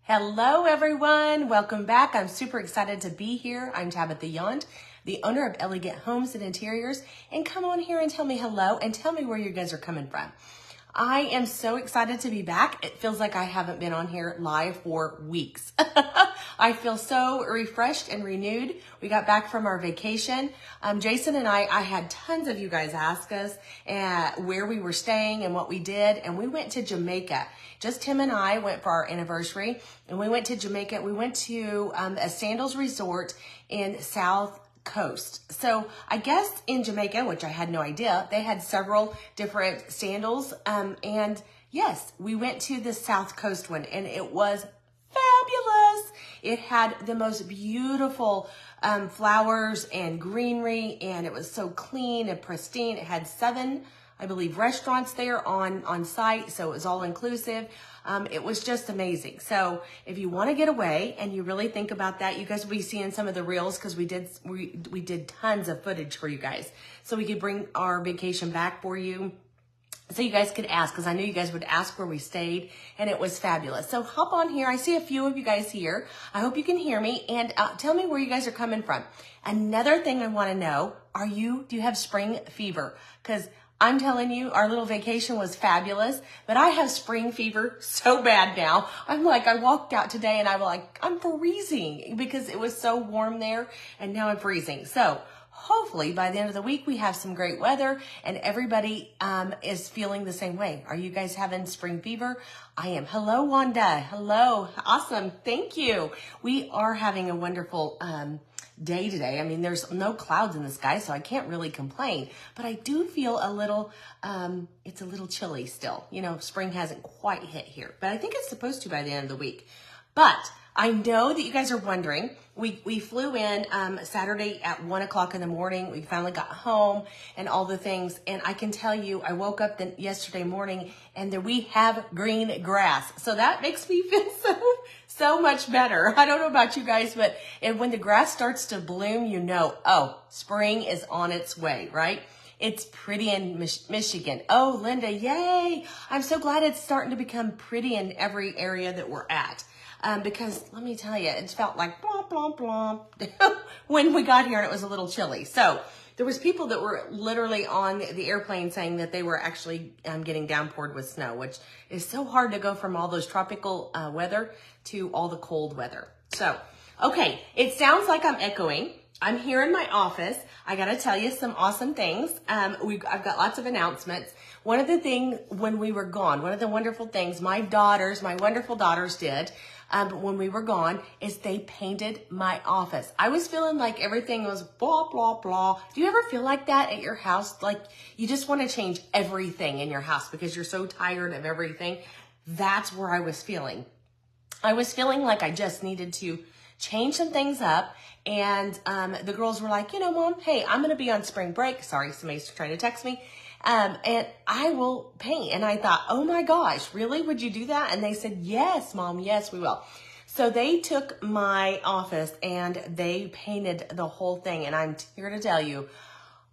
Hello, everyone. Welcome back. I'm super excited to be here. I'm Tabitha Yond, the owner of Elegant Homes and Interiors. And come on here and tell me hello and tell me where you guys are coming from. I am so excited to be back. It feels like I haven't been on here live for weeks. I feel so refreshed and renewed. We got back from our vacation. Jason and I had tons of you guys ask us where we were staying and what we did. And we went to Jamaica. Just him and I went for our anniversary and we went to Jamaica. We went to a Sandals resort in South Coast. So I guess in Jamaica, which I had no idea, they had several different sandals. And yes, we went to the South Coast one and it was fabulous. It had the most beautiful flowers and greenery, and it was so clean and pristine. It had 7, I believe, restaurants there on site, so it was all inclusive. It was just amazing. So if you want to get away and you really think about that, you guys will be seeing some of the reels because we did tons of footage for you guys, so we could bring our vacation back for you. So you guys could ask, because I knew you guys would ask where we stayed, and it was fabulous. So hop on here. I see a few of you guys here. I hope you can hear me, and tell me where you guys are coming from. Another thing I want to know, do you have spring fever? Because I'm telling you, our little vacation was fabulous, but I have spring fever so bad now. I walked out today and I'm freezing because it was so warm there, and now I'm freezing. So hopefully by the end of the week, we have some great weather and everybody is feeling the same way. Are you guys having spring fever? I am. Hello, Wanda. Hello. Awesome. Thank you. We are having a wonderful day today. I mean, there's no clouds in the sky, so I can't really complain, but I do feel a little, it's a little chilly still. You know, spring hasn't quite hit here, but I think it's supposed to by the end of the week. But I know that you guys are wondering, we flew in Saturday at 1 o'clock in the morning. We finally got home and all the things. And I can tell you, I woke up yesterday morning and we have green grass. So that makes me feel so much better. I don't know about you guys, but when the grass starts to bloom, you know, oh, spring is on its way, right? It's pretty in Michigan. Oh, Linda, yay. I'm so glad it's starting to become pretty in every area that we're at. Because let me tell you, it felt like blah, blah, blah when we got here and it was a little chilly. So there was people that were literally on the airplane saying that they were actually getting downpoured with snow, which is so hard to go from all those tropical weather to all the cold weather. So, okay, it sounds like I'm echoing. I'm here in my office. I got to tell you some awesome things. I've got lots of announcements. One of the things when we were gone, one of the wonderful things my wonderful daughters did when we were gone is they painted my office. I was feeling like everything was blah, blah, blah. Do you ever feel like that at your house? Like you just want to change everything in your house because you're so tired of everything. That's where I was feeling. I was feeling like I just needed to change some things up. And the girls were like, you know, Mom, hey, I'm going to be on spring break. Sorry, somebody's trying to text me. And I will paint. And I thought, oh my gosh, really? Would you do that? And they said, yes, Mom, yes, we will. So they took my office and they painted the whole thing. And I'm here to tell you,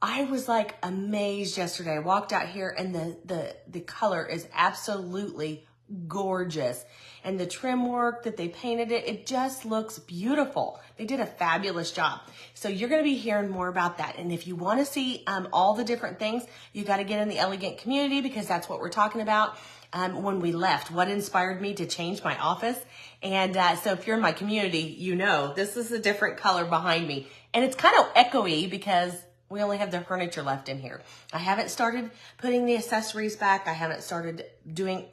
I was like amazed yesterday. I walked out here and the color is absolutely gorgeous. And the trim work that they painted it just looks beautiful. They did a fabulous job. So you're going to be hearing more about that. And if you want to see all the different things, you got to get in the Elegant community because that's what we're talking about. When we left, what inspired me to change my office. And so if you're in my community, you know, this is a different color behind me. And it's kind of echoey because we only have the furniture left in here. I haven't started putting the accessories back. I haven't started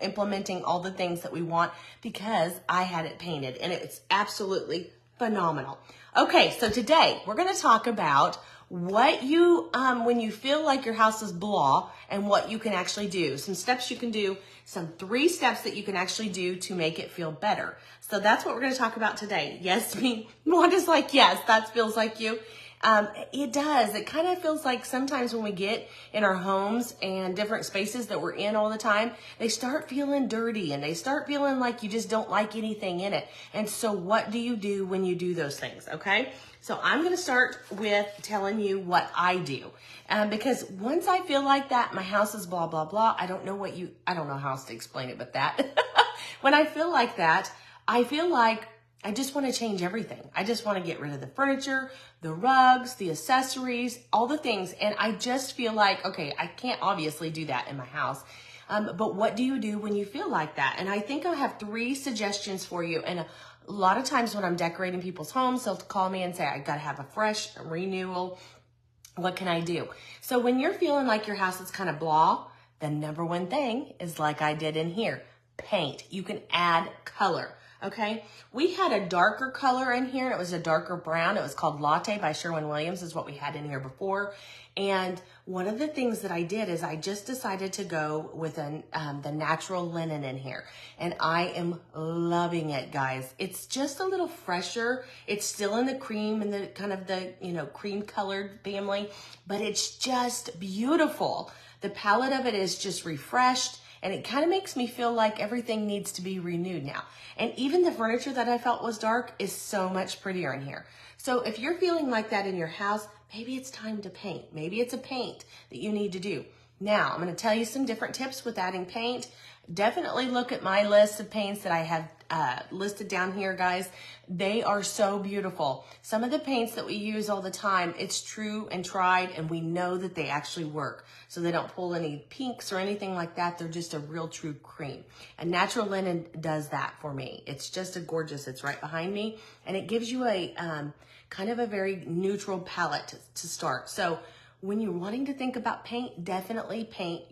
implementing all the things that we want because I had it painted and it's absolutely phenomenal. Okay, so today we're going to talk about what you, when you feel like your house is blah and what you can actually do. Some steps you can do, some 3 steps that you can actually do to make it feel better. So that's what we're going to talk about today. Yes, Wanda's like, yes, that feels like you. It does. It kind of feels like sometimes when we get in our homes and different spaces that we're in all the time, they start feeling dirty and they start feeling like you just don't like anything in it. And so what do you do when you do those things? Okay. So I'm going to start with telling you what I do. Because once I feel like that, my house is blah, blah, blah. I don't know how else to explain it, but that when I feel like that, I feel like I just want to change everything. I just want to get rid of the furniture, the rugs, the accessories, all the things. And I just feel like, okay, I can't obviously do that in my house. But what do you do when you feel like that? And I think I have 3 suggestions for you. And a lot of times when I'm decorating people's homes, they'll call me and say, I got to have a fresh renewal. What can I do? So when you're feeling like your house is kind of blah, the number one thing is like I did in here, paint. You can add color. Okay, we had a darker color in here. It was a darker brown. It was called Latte by Sherwin-Williams is what we had in here before. And one of the things that I did is I just decided to go with the natural linen in here. And I am loving it, guys. It's just a little fresher. It's still in the cream and the kind of the, cream colored family, but it's just beautiful. The palette of it is just refreshed. And it kind of makes me feel like everything needs to be renewed now. And even the furniture that I felt was dark is so much prettier in here. So if you're feeling like that in your house, maybe it's time to paint. Maybe it's a paint that you need to do. Now, I'm going to tell you some different tips with adding paint. Definitely look at my list of paints that I have listed down here, guys. They are so beautiful. Some of the paints that we use all the time, it's true and tried, and we know that they actually work. So they don't pull any pinks or anything like that. They're just a real true cream. And Natural Linen does that for me. It's just a gorgeous, it's right behind me. And it gives you a kind of a very neutral palette to start. So when you're wanting to think about paint, definitely paint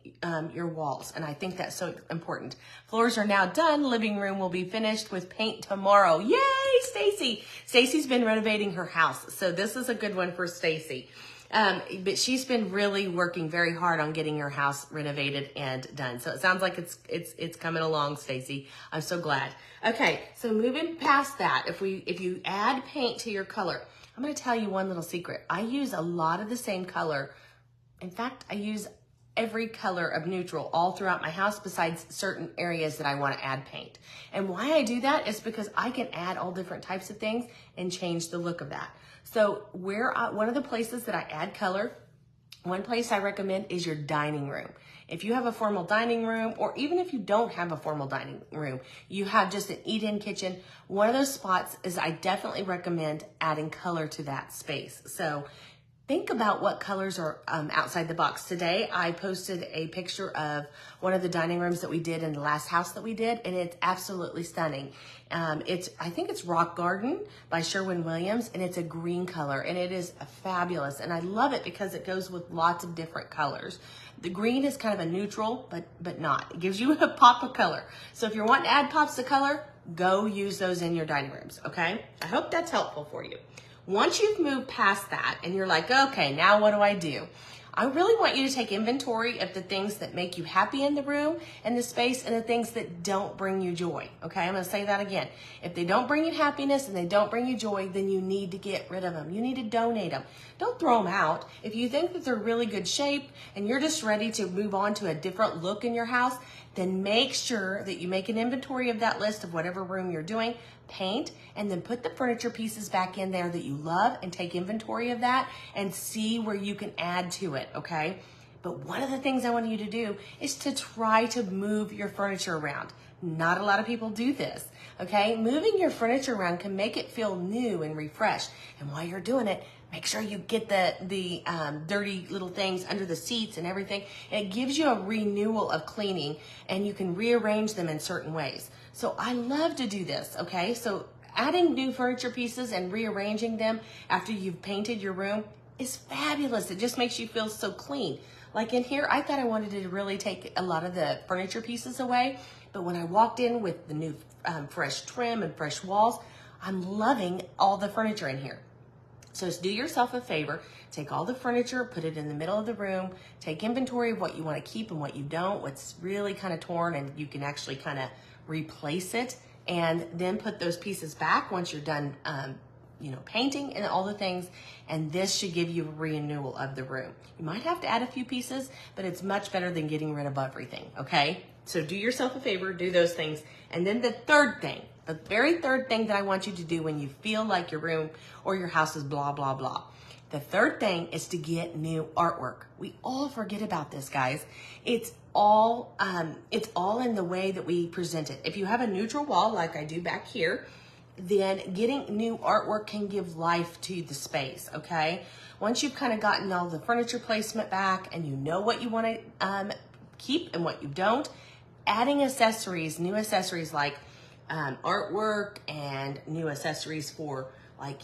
your walls. And I think that's so important. Floors are now done. Living room will be finished with paint tomorrow. Yay, Stacy. Stacy's been renovating her house. So this is a good one for Stacy. But she's been really working very hard on getting her house renovated and done. So it sounds like it's coming along, Stacy. I'm so glad. Okay, so moving past that, if you add paint to your color, I'm going to tell you one little secret. I use a lot of the same color. In fact, I use every color of neutral all throughout my house besides certain areas that I want to add paint. And why I do that is because I can add all different types of things and change the look of that. So one of the places that I add color, one place I recommend is your dining room. If you have a formal dining room, or even if you don't have a formal dining room, you have just an eat-in kitchen, one of those spots is I definitely recommend adding color to that space. So think about what colors are outside the box. Today, I posted a picture of one of the dining rooms that we did in the last house that we did, and it's absolutely stunning. I think it's Rock Garden by Sherwin-Williams, and it's a green color, and it is fabulous. And I love it because it goes with lots of different colors. The green is kind of a neutral, but not. It gives you a pop of color. So if you're wanting to add pops of color, go use those in your dining rooms, okay? I hope that's helpful for you. Once you've moved past that and you're like, okay, now what do I do? I really want you to take inventory of the things that make you happy in the room and the space and the things that don't bring you joy. Okay, I'm going to say that again. If they don't bring you happiness and they don't bring you joy, then you need to get rid of them. You need to donate them. Don't throw them out. If you think that they're really good shape and you're just ready to move on to a different look in your house, then make sure that you make an inventory of that list of whatever room you're doing, paint, and then put the furniture pieces back in there that you love and take inventory of that and see where you can add to it, okay? But one of the things I want you to do is to try to move your furniture around. Not a lot of people do this, okay? Moving your furniture around can make it feel new and refreshed. And while you're doing it, make sure you get the dirty little things under the seats and everything. And it gives you a renewal of cleaning, and you can rearrange them in certain ways. So I love to do this, okay? So adding new furniture pieces and rearranging them after you've painted your room is fabulous. It just makes you feel so clean. Like in here, I thought I wanted to really take a lot of the furniture pieces away, but when I walked in with the new fresh trim and fresh walls, I'm loving all the furniture in here. So just do yourself a favor, take all the furniture, put it in the middle of the room, take inventory of what you want to keep and what you don't, what's really kind of torn and you can actually kind of replace it, and then put those pieces back once you're done painting and all the things, and this should give you a renewal of the room. You might have to add a few pieces, but it's much better than getting rid of everything, okay? So do yourself a favor, do those things. And then the third thing, the very third thing that I want you to do when you feel like your room or your house is blah, blah, blah. The third thing is to get new artwork. We all forget about this, guys. It's it's all in the way that we present it. If you have a neutral wall like I do back here, then getting new artwork can give life to the space, okay? Once you've kind of gotten all the furniture placement back and you know what you want to keep and what you don't, adding accessories, new accessories like artwork and new accessories for like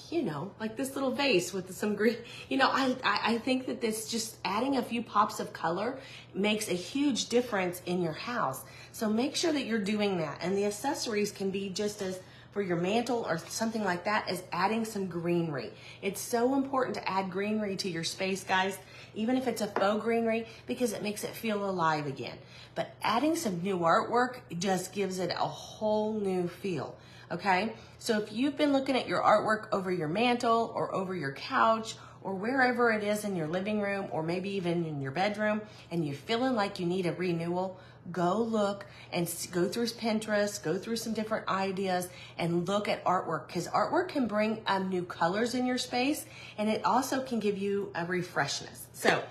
this little vase with some green, I think that this just adding a few pops of color makes a huge difference in your house. So make sure that you're doing that. And the accessories can be just as for your mantle or something like that as adding some greenery. It's so important to add greenery to your space, guys, even if it's a faux greenery, because it makes it feel alive again. But adding some new artwork just gives it a whole new feel, okay? So if you've been looking at your artwork over your mantle or over your couch or wherever it is in your living room or maybe even in your bedroom and you're feeling like you need a renewal, go look and go through Pinterest, go through some different ideas and look at artwork, because artwork can bring new colors in your space and it also can give you a refreshness. So,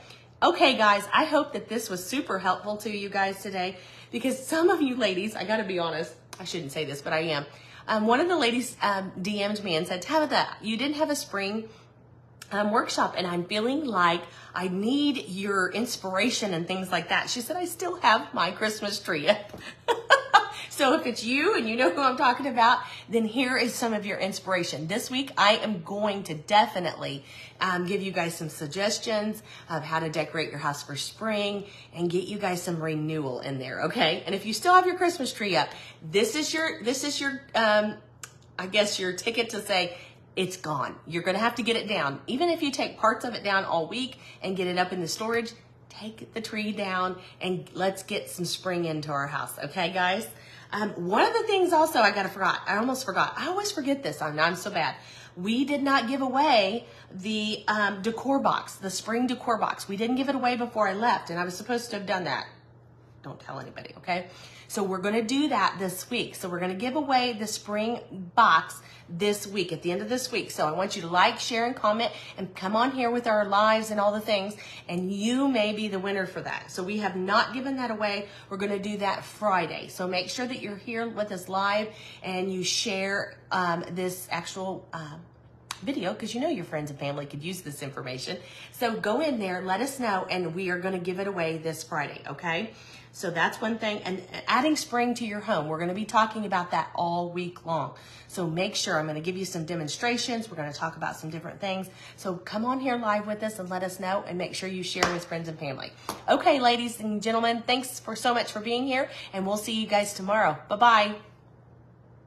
okay guys, I hope that this was super helpful to you guys today, because some of you ladies, I gotta be honest, I shouldn't say this, but I am. One of the ladies DM'd me and said, Tabitha, you didn't have a spring workshop and I'm feeling like I need your inspiration and things like that. She said, I still have my Christmas tree up. So if it's you and you know who I'm talking about, then here is some of your inspiration. This week, I am going to definitely give you guys some suggestions of how to decorate your house for spring and get you guys some renewal in there, okay? And if you still have your Christmas tree up, this is your I guess your ticket to say, it's gone. You're gonna have to get it down. Even if you take parts of it down all week and get it up in the storage, take the tree down and let's get some spring into our house, okay guys? One of the things also I almost forgot. I always forget this, I'm so bad. We did not give away the decor box, the spring decor box. We didn't give it away before I left and I was supposed to have done that. Don't tell anybody, okay? So we're gonna do that this week. So we're gonna give away the spring box this week, at the end of this week. So I want you to like, share, and comment, and come on here with our lives and all the things, and you may be the winner for that. So we have not given that away. We're gonna do that Friday. So make sure that you're here with us live and you share this actual video, because you know your friends and family could use this information. So go in there, let us know, and we are gonna give it away this Friday, okay? So that's one thing. And adding spring to your home, we're gonna be talking about that all week long. So make sure, I'm gonna give you some demonstrations. We're gonna talk about some different things. So come on here live with us and let us know, and make sure you share with friends and family. Okay, ladies and gentlemen, thanks so much for being here, and we'll see you guys tomorrow. Bye-bye.